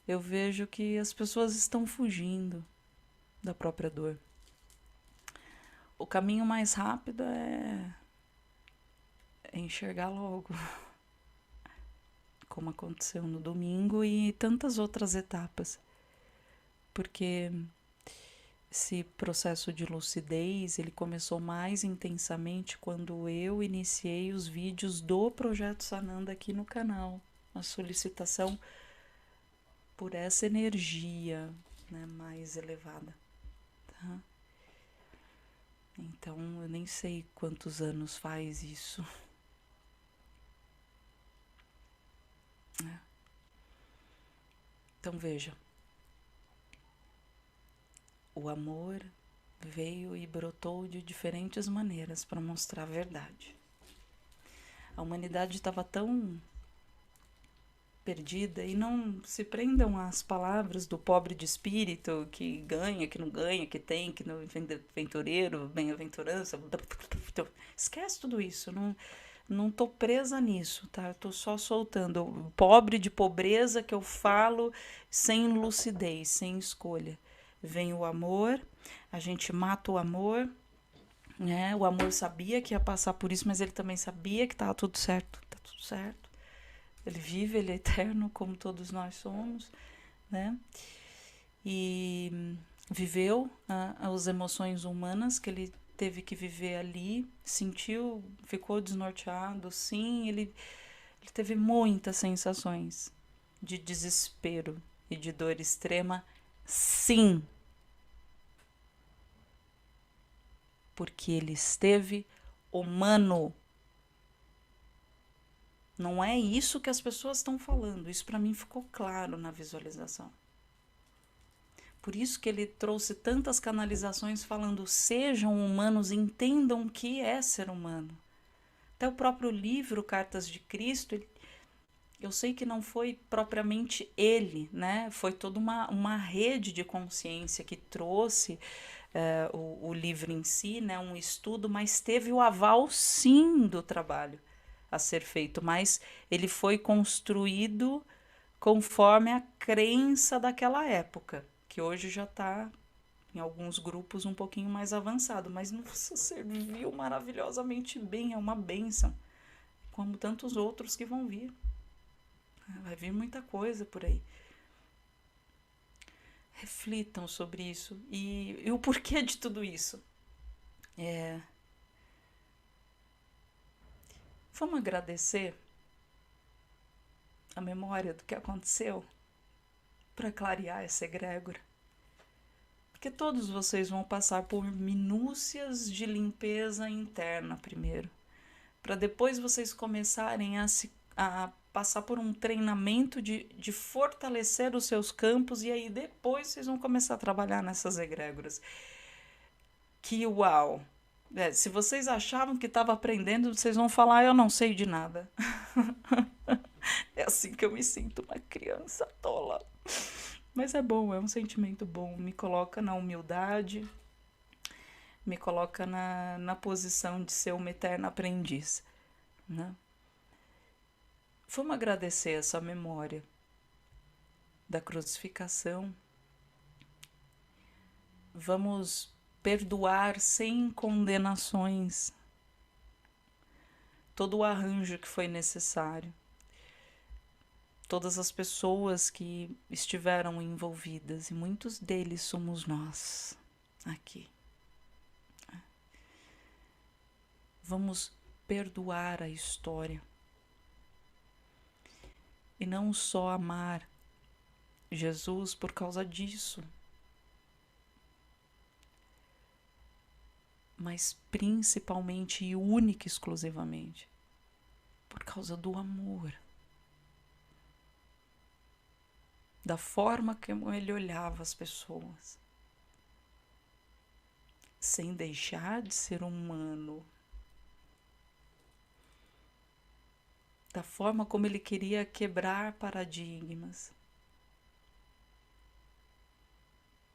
eu vejo que as pessoas estão fugindo da própria dor. O caminho mais rápido é enxergar logo, como aconteceu no domingo e tantas outras etapas. Porque esse processo de lucidez, ele começou mais intensamente quando eu iniciei os vídeos do Projeto Sananda aqui no canal. A solicitação por essa energia, né, mais elevada. Tá? Então, eu nem sei quantos anos faz isso. Então, veja. O amor veio e brotou de diferentes maneiras para mostrar a verdade. A humanidade estava tão perdida, e não se prendam às palavras do pobre de espírito que ganha, que não ganha, que tem, que não aventureiro, bem-aventurança. Esquece tudo isso, não tô presa nisso, tá? Eu tô só soltando. O pobre de pobreza que eu falo sem lucidez, sem escolha. Vem o amor, a gente mata o amor, né? O amor sabia que ia passar por isso, mas ele também sabia que tava tudo certo, tá tudo certo. Ele vive, ele é eterno, como todos nós somos, né? E viveu as emoções humanas que ele teve que viver ali, sentiu, ficou desnorteado, sim, ele teve muitas sensações de desespero e de dor extrema, sim, porque ele esteve humano. Não é isso que as pessoas estão falando, isso para mim ficou claro na visualização. Por isso que ele trouxe tantas canalizações falando: sejam humanos, entendam o que é ser humano. Até o próprio livro Cartas de Cristo, eu sei que não foi propriamente ele, né? Foi toda uma rede de consciência que trouxe o livro em si, né? Um estudo, mas teve o aval sim do trabalho a ser feito, mas ele foi construído conforme a crença daquela época, que hoje já está em alguns grupos um pouquinho mais avançado, mas nossa, serviu maravilhosamente bem, é uma bênção, como tantos outros que vão vir. Vai vir muita coisa por aí. Reflitam sobre isso e o porquê de tudo isso. Vamos agradecer a memória do que aconteceu para clarear essa egrégora. Porque todos vocês vão passar por minúcias de limpeza interna primeiro, para depois vocês começarem a passar por um treinamento de fortalecer os seus campos, e aí depois vocês vão começar a trabalhar nessas egrégoras. Que uau! Se vocês achavam que estava aprendendo, vocês vão falar: eu não sei de nada. É assim que eu me sinto, uma criança tola. Mas é bom, é um sentimento bom. Me coloca na humildade, me coloca na posição de ser uma eterna aprendiz, né? Vamos agradecer essa memória da crucificação. Vamos perdoar sem condenações todo o arranjo que foi necessário, todas as pessoas que estiveram envolvidas, e muitos deles somos nós aqui. Vamos perdoar a história e não só amar Jesus por causa disso, mas principalmente e única e exclusivamente por causa do amor, da forma como ele olhava as pessoas, sem deixar de ser humano, da forma como ele queria quebrar paradigmas.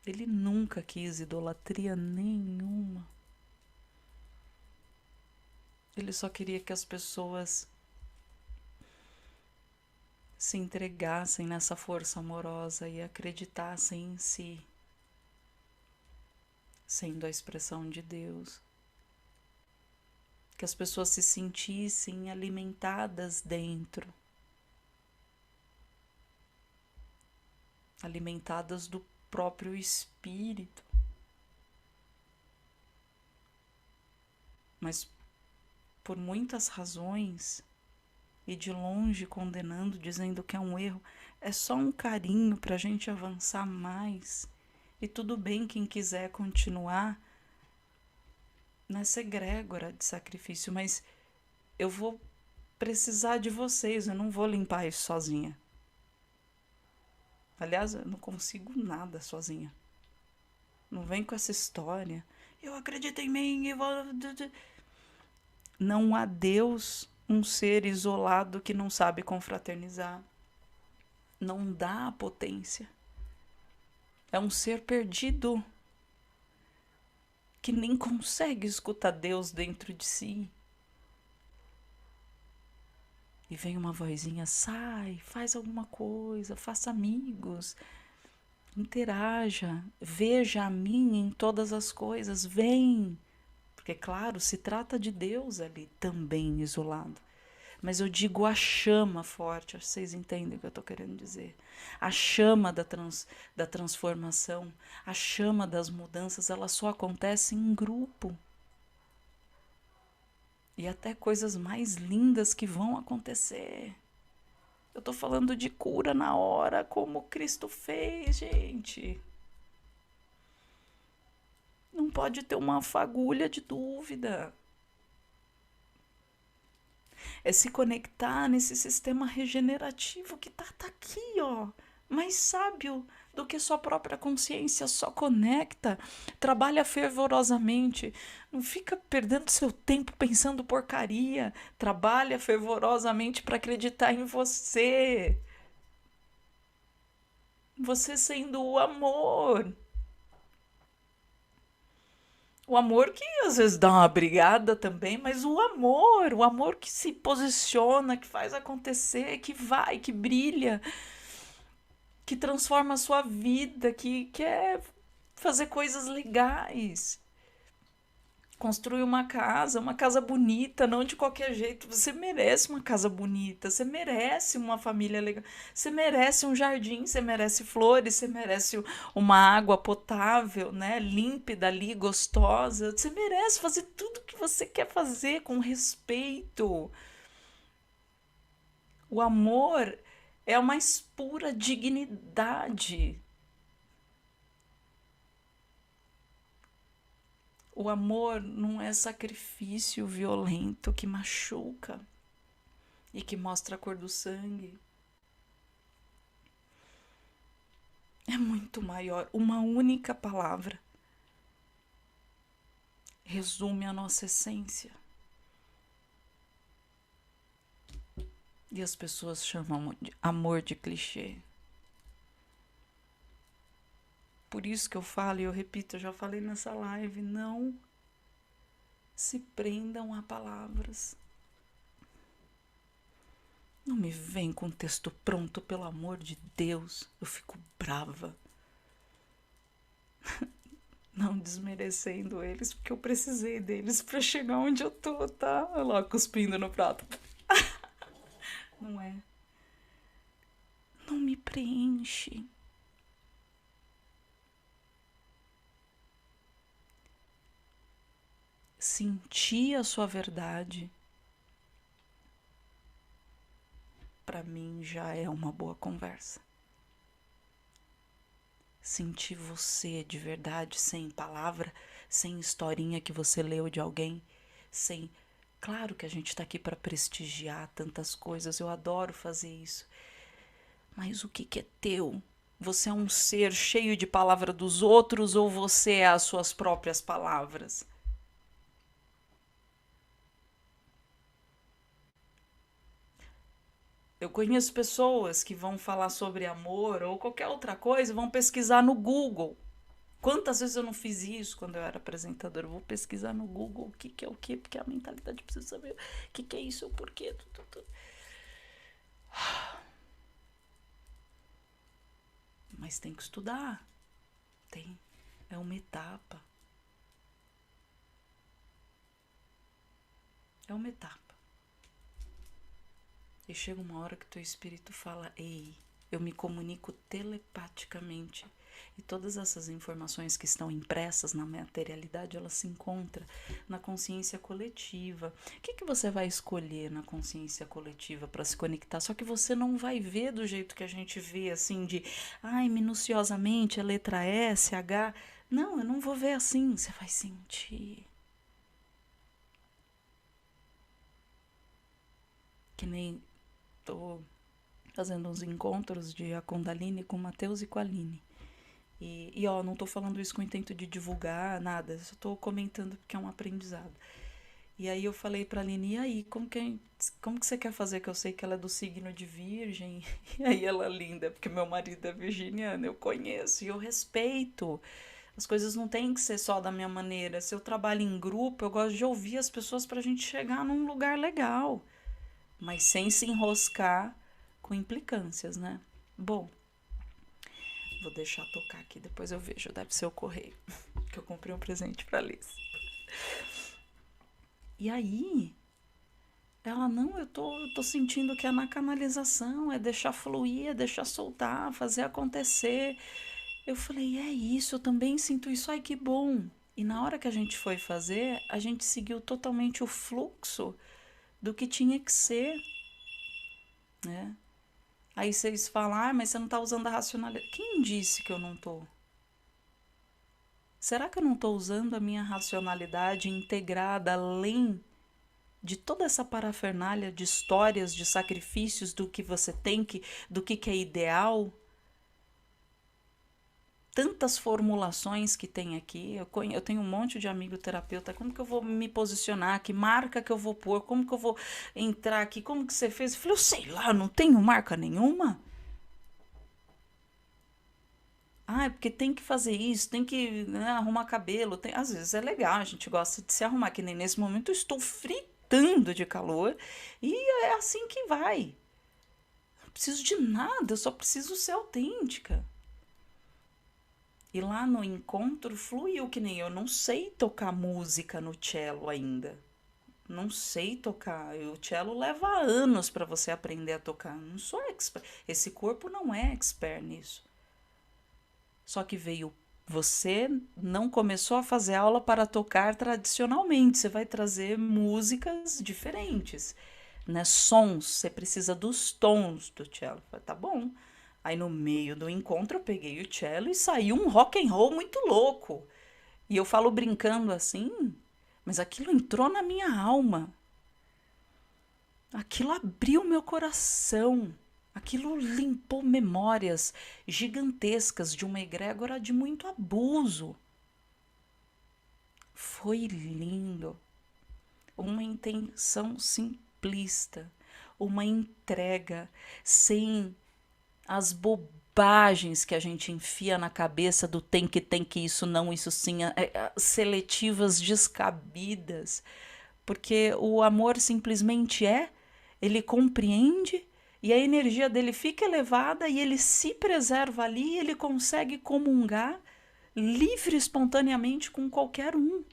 Ele nunca quis idolatria nenhuma. Ele só queria que as pessoas se entregassem nessa força amorosa e acreditassem em si, sendo a expressão de Deus. Que as pessoas se sentissem alimentadas dentro, alimentadas do próprio Espírito. Mas por muitas razões, e de longe condenando, dizendo que é um erro, é só um carinho para a gente avançar mais. E tudo bem quem quiser continuar nessa egrégora de sacrifício, mas eu vou precisar de vocês, eu não vou limpar isso sozinha. Aliás, eu não consigo nada sozinha. Não vem com essa história. Eu acredito em mim e vou... Não há Deus um ser isolado que não sabe confraternizar. Não dá potência. É um ser perdido que nem consegue escutar Deus dentro de si. E vem uma vozinha, sai, faz alguma coisa, faça amigos, interaja, veja a mim em todas as coisas, vem. Porque, claro, se trata de Deus ali também isolado. Mas eu digo a chama forte, vocês entendem o que eu estou querendo dizer. A chama da transformação, a chama das mudanças, ela só acontece em grupo. E até coisas mais lindas que vão acontecer. Eu tô falando de cura na hora, como Cristo fez, gente. Não pode ter uma fagulha de dúvida. É se conectar nesse sistema regenerativo que tá aqui, ó. Mais sábio do que sua própria consciência, só conecta, trabalha fervorosamente, não fica perdendo seu tempo pensando porcaria, trabalha fervorosamente para acreditar em você. Você sendo o amor. O amor que às vezes dá uma brigada também, mas o amor que se posiciona, que faz acontecer, que vai, que brilha, que transforma a sua vida, que quer fazer coisas legais. Construir uma casa bonita, não de qualquer jeito. Você merece uma casa bonita, você merece uma família legal, você merece um jardim, você merece flores, você merece uma água potável, né, límpida ali, gostosa. Você merece fazer tudo que você quer fazer com respeito. O amor é a mais pura dignidade. O amor não é sacrifício violento que machuca e que mostra a cor do sangue. É muito maior. Uma única palavra resume a nossa essência. E as pessoas chamam de amor de clichê. Por isso que eu falo e eu repito, eu já falei nessa live, não se prendam a palavras. Não me vem com texto pronto, pelo amor de Deus. Eu fico brava. Não desmerecendo eles, porque eu precisei deles pra chegar onde eu tô, tá? Olha lá, cuspindo no prato. Não é? Não me preenche. Sentir a sua verdade, pra mim já é uma boa conversa. Sentir você de verdade, sem palavra, sem historinha que você leu de alguém, sem. Claro que a gente tá aqui pra prestigiar tantas coisas, eu adoro fazer isso. Mas o que é teu? Você é um ser cheio de palavra dos outros ou você é as suas próprias palavras? Eu conheço pessoas que vão falar sobre amor ou qualquer outra coisa, vão pesquisar no Google. Quantas vezes eu não fiz isso quando eu era apresentadora? Eu vou pesquisar no Google o que é o que, porque a mentalidade precisa saber o que é isso, o porquê. Mas tem que estudar. Tem. É uma etapa. É uma etapa. E chega uma hora que teu espírito fala: ei, eu me comunico telepaticamente. E todas essas informações que estão impressas na materialidade, elas se encontram na consciência coletiva. O que você vai escolher na consciência coletiva para se conectar? Só que você não vai ver do jeito que a gente vê, assim, de, ai, minuciosamente, a letra S, H. Não, eu não vou ver assim. Você vai sentir. Que nem tô fazendo uns encontros de a Kundalini com o Matheus e com a Aline. Ó, não tô falando isso com o intento de divulgar nada, só tô comentando porque é um aprendizado. E aí eu falei pra Aline, e aí, como que você quer fazer? Que eu sei que ela é do signo de Virgem. E aí ela, linda, porque meu marido é virginiano, eu conheço e eu respeito. As coisas não têm que ser só da minha maneira. Se eu trabalho em grupo, eu gosto de ouvir as pessoas pra gente chegar num lugar legal, mas sem se enroscar com implicâncias, né? Bom, vou deixar tocar aqui, depois eu vejo, deve ser o correio, que eu comprei um presente pra Liz. E aí, ela, não, eu tô sentindo que é na canalização, é deixar fluir, é deixar soltar, fazer acontecer. Eu falei, é isso, eu também sinto isso, ai que bom. E na hora que a gente foi fazer, a gente seguiu totalmente o fluxo do que tinha que ser, né? Aí vocês falam, ah, mas você não tá usando a racionalidade. Quem disse que eu não tô? Será que eu não tô usando a minha racionalidade integrada além de toda essa parafernália de histórias, de sacrifícios, do que você tem que, do que é ideal? Tantas formulações que tem aqui. Eu tenho um monte de amigo terapeuta. Como que eu vou me posicionar? Que marca que eu vou pôr? Como que eu vou entrar aqui? Como que você fez? Eu falei, eu sei lá, eu não tenho marca nenhuma. Ah, é porque tem que fazer isso, tem que, né, arrumar cabelo. Às vezes é legal, a gente gosta de se arrumar, que nem nesse momento eu estou fritando de calor e é assim que vai. Não preciso de nada, eu só preciso ser autêntica. E lá no encontro fluiu que nem eu não sei tocar música no cello ainda. Não sei tocar. E o cello leva anos para você aprender a tocar. Não sou expert. Esse corpo não é expert nisso. Só que veio. Você não começou a fazer aula para tocar tradicionalmente. Você vai trazer músicas diferentes, né? Sons. Você precisa dos tons do cello. Tá bom. Aí no meio do encontro eu peguei o cello e saiu um rock and roll muito louco. E eu falo brincando assim, mas aquilo entrou na minha alma. Aquilo abriu meu coração. Aquilo limpou memórias gigantescas de uma egrégora de muito abuso. Foi lindo. Uma intenção simplista. Uma entrega sem as bobagens que a gente enfia na cabeça do tem que, isso não, isso sim, seletivas descabidas. Porque o amor simplesmente é, ele compreende e a energia dele fica elevada e ele se preserva ali e ele consegue comungar livre espontaneamente com qualquer um.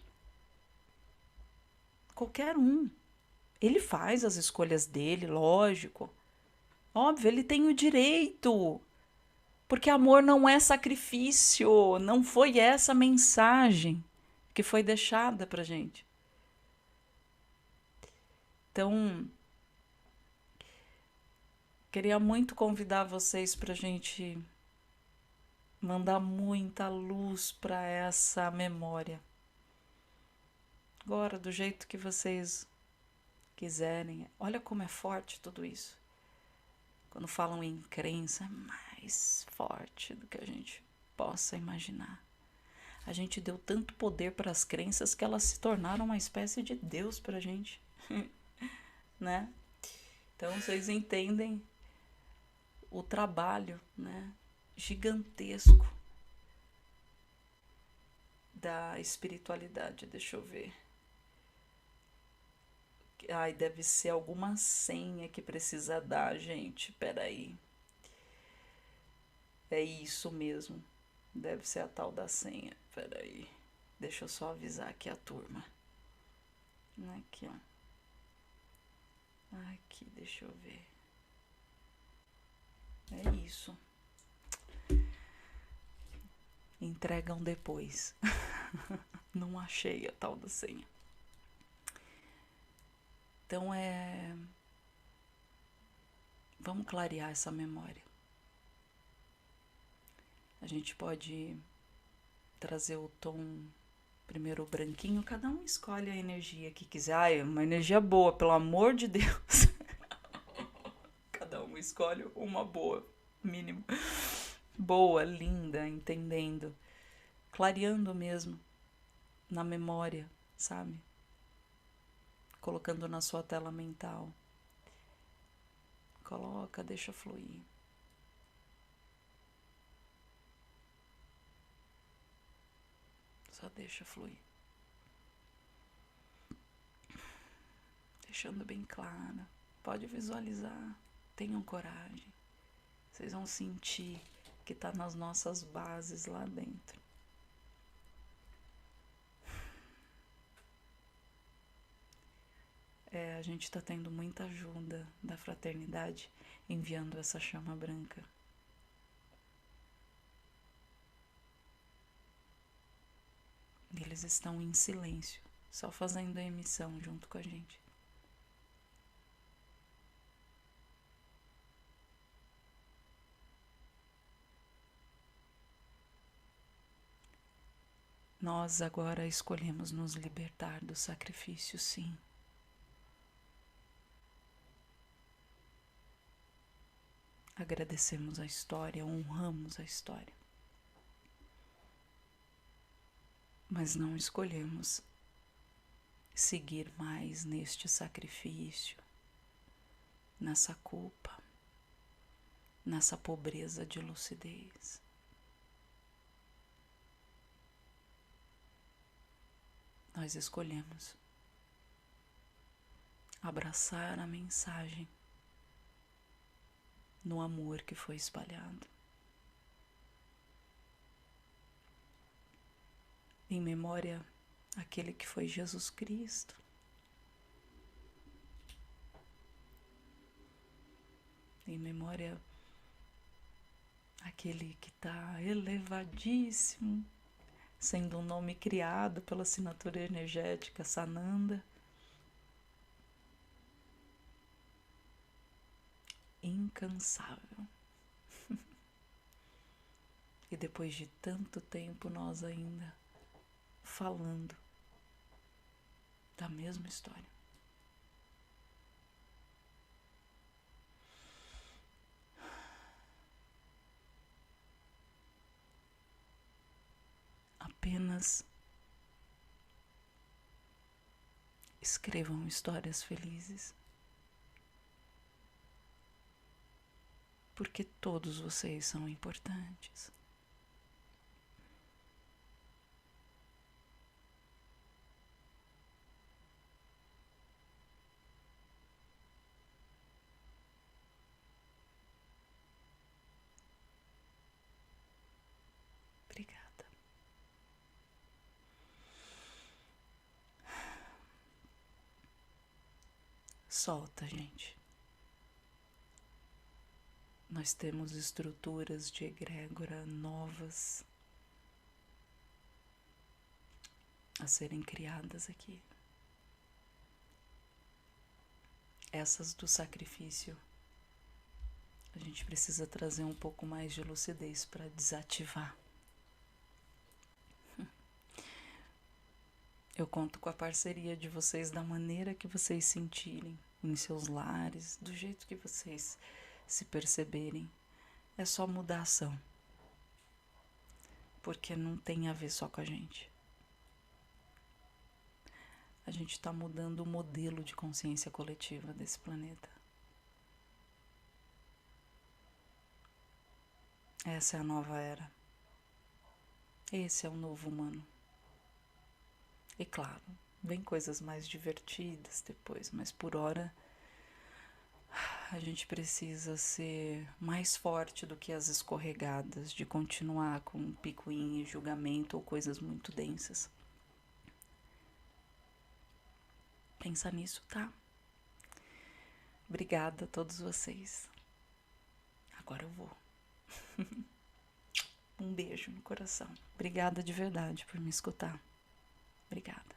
Qualquer um. Ele faz as escolhas dele, lógico. Óbvio, ele tem o direito. Porque amor não é sacrifício. Não foi essa a mensagem que foi deixada pra gente. Então, queria muito convidar vocês pra gente mandar muita luz para essa memória. Agora, do jeito que vocês quiserem. Olha como é forte tudo isso. Quando falam em crença, é mais forte do que a gente possa imaginar. A gente deu tanto poder para as crenças que elas se tornaram uma espécie de Deus para a gente, né? Então vocês entendem o trabalho, né, gigantesco da espiritualidade. Deixa eu ver. Ai, deve ser alguma senha que precisa dar, gente. Peraí. É isso mesmo. Deve ser a tal da senha. Peraí. Deixa eu só avisar aqui a turma. Aqui, ó. Aqui, deixa eu ver. É isso. Entregam depois. Não achei a tal da senha. Então vamos clarear essa memória. A gente pode trazer o tom primeiro o branquinho, cada um escolhe a energia que quiser. Ai, uma energia boa, pelo amor de Deus. Cada um escolhe uma boa, mínimo. Boa, linda, entendendo. Clareando mesmo na memória, sabe? colocando na sua tela mental. Coloca, deixa fluir. Só deixa fluir. Deixando bem claro. Pode visualizar. Tenham coragem. Vocês vão sentir que está nas nossas bases lá dentro. A gente está tendo muita ajuda da fraternidade enviando essa chama branca. Eles estão em silêncio, só fazendo a emissão junto com a gente. Nós agora escolhemos nos libertar do sacrifício, sim. Agradecemos a história, honramos a história. Mas não escolhemos seguir mais neste sacrifício, nessa culpa, nessa pobreza de lucidez. Nós escolhemos abraçar a mensagem no amor que foi espalhado. Em memória àquele que foi Jesus Cristo. Em memória àquele que está elevadíssimo, sendo um nome criado pela assinatura energética Sananda. Incansável. E depois de tanto tempo nós ainda falando da mesma história. Apenas escrevam histórias felizes. Porque todos vocês são importantes. Obrigada. Solta, gente. Nós temos estruturas de egrégora novas a serem criadas aqui. Essas do sacrifício, a gente precisa trazer um pouco mais de lucidez para desativar. Eu conto com a parceria de vocês da maneira que vocês sentirem, em seus lares, do jeito que vocês se perceberem. É só mudar a ação. Porque não tem a ver só com a gente. A gente está mudando o modelo de consciência coletiva desse planeta. Essa é a nova era. Esse é o novo humano. E claro, vem coisas mais divertidas depois, mas por hora a gente precisa ser mais forte do que as escorregadas de continuar com picuinha e julgamento ou coisas muito densas. Pensa nisso, tá? Obrigada a todos vocês. Agora eu vou. Um beijo no coração. Obrigada de verdade por me escutar. Obrigada.